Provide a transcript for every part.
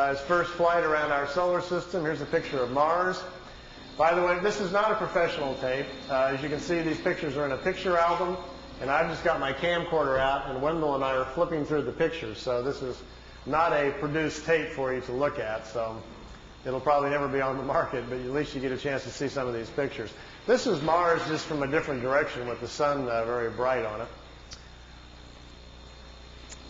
His first flight around our solar system. Here's a picture of Mars. By the way, this is not a professional tape. As you can see, these pictures are in a picture album, and I've just got my camcorder out, and Wendell and I are flipping through the pictures. So this is not a produced tape for you to look at. So it'll probably never be on the market, but at least you get a chance to see some of these pictures. This is Mars just from a different direction with the sun very bright on it.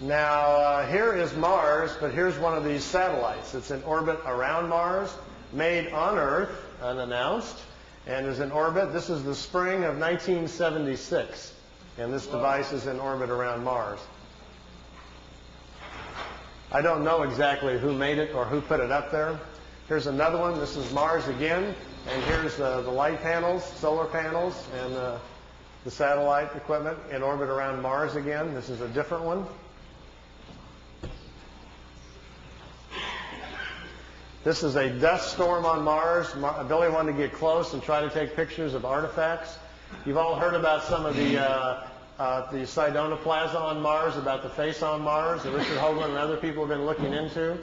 Now, here is Mars, but here's one of these satellites. It's in orbit around Mars, made on Earth, unannounced, and is in orbit. This is the spring of 1976, and this device is in orbit around Mars. I don't know exactly who made it or who put it up there. Here's another one. This is Mars again, and here's the light panels, solar panels, and the satellite equipment in orbit around Mars again. This is a different one. This is a dust storm on Mars. Billy wanted to get close and try to take pictures of artifacts. You've all heard about some of the Sedona Plaza on Mars, about the face on Mars that Richard Hoagland and other people have been looking into.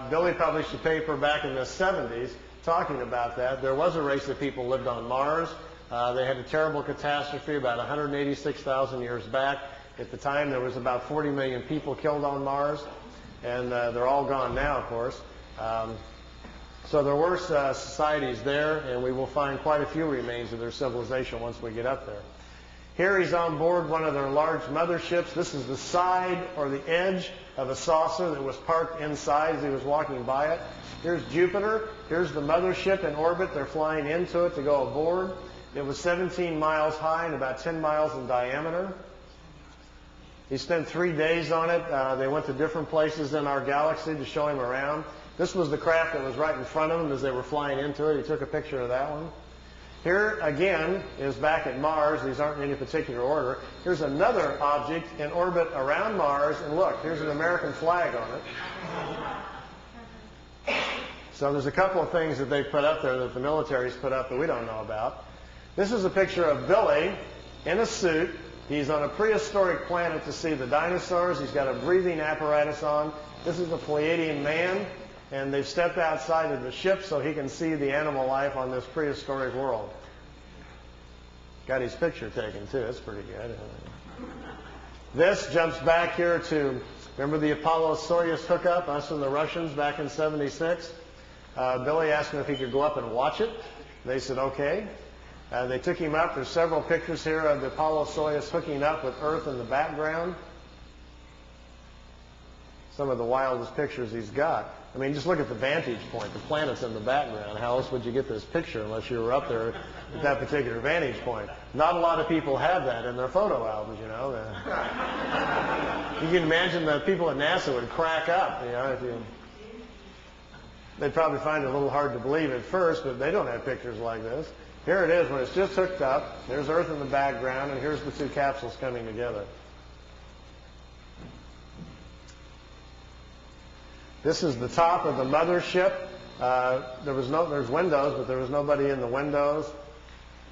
Billy published a paper back in the 70s talking about that. There was a race of people lived on Mars. They had a terrible catastrophe about 186,000 years back. At the time, there was about 40 million people killed on Mars, and they're all gone now, of course. So there were societies there, and we will find quite a few remains of their civilization once we get up there. Here he's on board one of their large motherships. This is the side or the edge of a saucer that was parked inside as he was walking by it. Here's Jupiter. Here's the mothership in orbit. They're flying into it to go aboard. It was 17 miles high and about 10 miles in diameter. He spent 3 days on it. They went to different places in our galaxy to show him around. This was the craft that was right in front of them as they were flying into it. He took a picture of that one. Here, again, is back at Mars. These aren't in any particular order. Here's another object in orbit around Mars. And look, here's an American flag on it. So there's a couple of things that they put up there that the military's put up that we don't know about. This is a picture of Billy in a suit. He's on a prehistoric planet to see the dinosaurs. He's got a breathing apparatus on. This is a Pleiadian man. And they've stepped outside of the ship so he can see the animal life on this prehistoric world. Got his picture taken, too. That's pretty good. This jumps back here to, remember the Apollo-Soyuz hookup, us and the Russians back in '76? Billy asked him if he could go up and watch it. They said, okay. They took him up. There's several pictures here of the Apollo-Soyuz hooking up with Earth in the background. Some of the wildest pictures he's got. I mean, just look at the vantage point. The planet's in the background. How else would you get this picture unless you were up there at that particular vantage point? Not a lot of people have that in their photo albums, you know. You can imagine the people at NASA would crack up, you know. They'd probably find it a little hard to believe at first, but they don't have pictures like this. Here it is when it's just hooked up. There's Earth in the background, and here's the two capsules coming together. This is the top of the mothership. There's windows, but there was nobody in the windows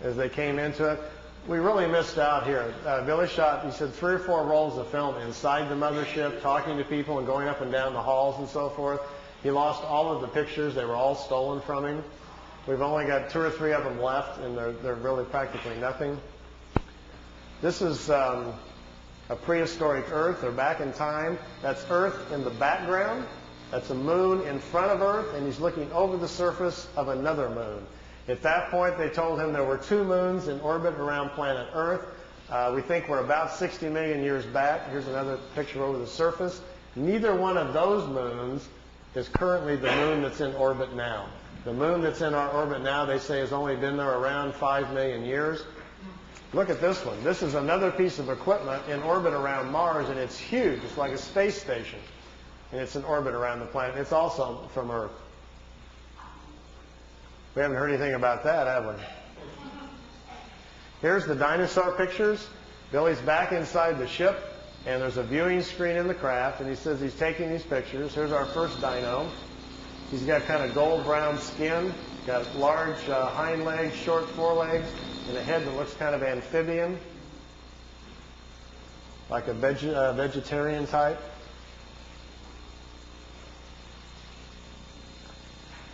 as they came into it. We really missed out here. Billy shot, he said, 3 or 4 rolls of film inside the mothership, talking to people and going up and down the halls and so forth. He lost all of the pictures. They were all stolen from him. We've only got 2 or 3 of them left, and they're really practically nothing. This is a prehistoric Earth. They're back in time. That's Earth in the background. That's a moon in front of Earth, and he's looking over the surface of another moon. At that point, they told him there were 2 moons in orbit around planet Earth. We think we're about 60 million years back. Here's another picture over the surface. Neither one of those moons is currently the moon that's in orbit now. The moon that's in our orbit now, they say, has only been there around 5 million years. Look at this one. This is another piece of equipment in orbit around Mars, and it's huge. It's like a space station. And it's in orbit around the planet. It's also from Earth. We haven't heard anything about that, have we? Here's the dinosaur pictures. Billy's back inside the ship, and there's a viewing screen in the craft, and he says he's taking these pictures. Here's our first dino. He's got kind of gold-brown skin, got large hind legs, short forelegs, and a head that looks kind of amphibian, like a vegetarian type.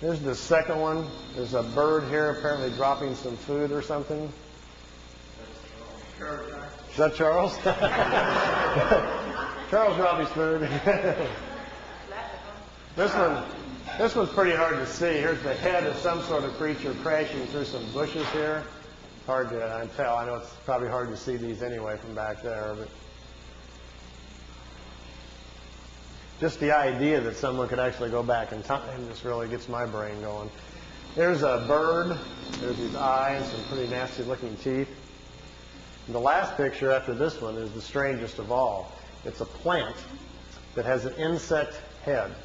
Here's the second one. There's a bird here apparently dropping some food or something. Is that Charles? Charles dropped his food. This one's pretty hard to see. Here's the head of some sort of creature crashing through some bushes here. Hard to tell. I know it's probably hard to see these anyway from back there, but just the idea that someone could actually go back in time just really gets my brain going. There's a bird. There's his eyes, some pretty nasty looking teeth. And the last picture after this one is the strangest of all. It's a plant that has an insect head.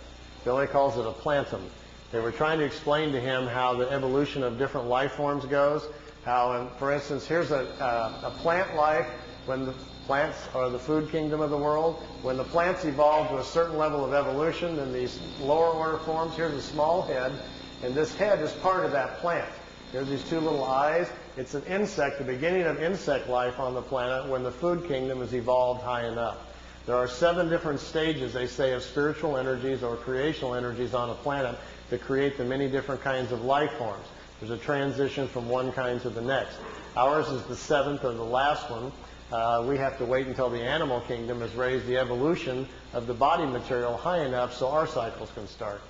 Billy calls it a plantum. They were trying to explain to him how the evolution of different life forms goes. How, for instance, here's a plant life when the plants are the food kingdom of the world. When the plants evolve to a certain level of evolution, then these lower order forms, here's a small head, and this head is part of that plant. Here's these two little eyes. It's an insect, the beginning of insect life on the planet when the food kingdom has evolved high enough. There are 7 different stages, they say, of spiritual energies or creational energies on a planet that create the many different kinds of life forms. There's a transition from one kind to the next. Ours is the 7th or the last one. We have to wait until the animal kingdom has raised the evolution of the body material high enough so our cycles can start.